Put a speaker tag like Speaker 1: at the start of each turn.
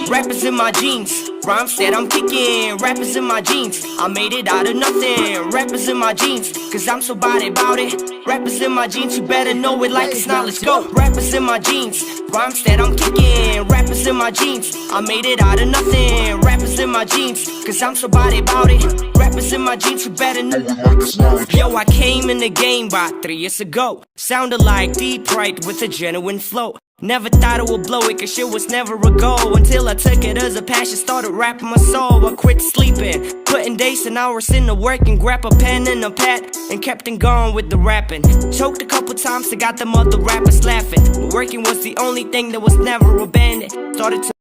Speaker 1: Rappers in my jeans, rhymes that I'm kicking. Rappers in my jeans, I made it out of nothing. Rappers in my jeans, cause I'm so body about it. Rappers in my jeans, you better know it like it's knowledge. Go! Rappers in my jeans, rhymes that I'm kicking. Rappers in my jeans, I made it out of nothing. Rappers in my jeans, cause I'm so body about it. Rappers in my jeans, you better know it like it's knowledge. Yo, I came in the game about 3 years ago. Sounded like deep right with a genuine flow. Never thought it would blow it, cause shit was never a goal. Until I took it as a passion, started rapping my soul. I quit sleeping, putting days and hours into work, and grab a pen and a pad, and kept on going with the rapping. Choked a couple times, I got them other rappers laughing, but working was the only thing that was never abandoned. Started to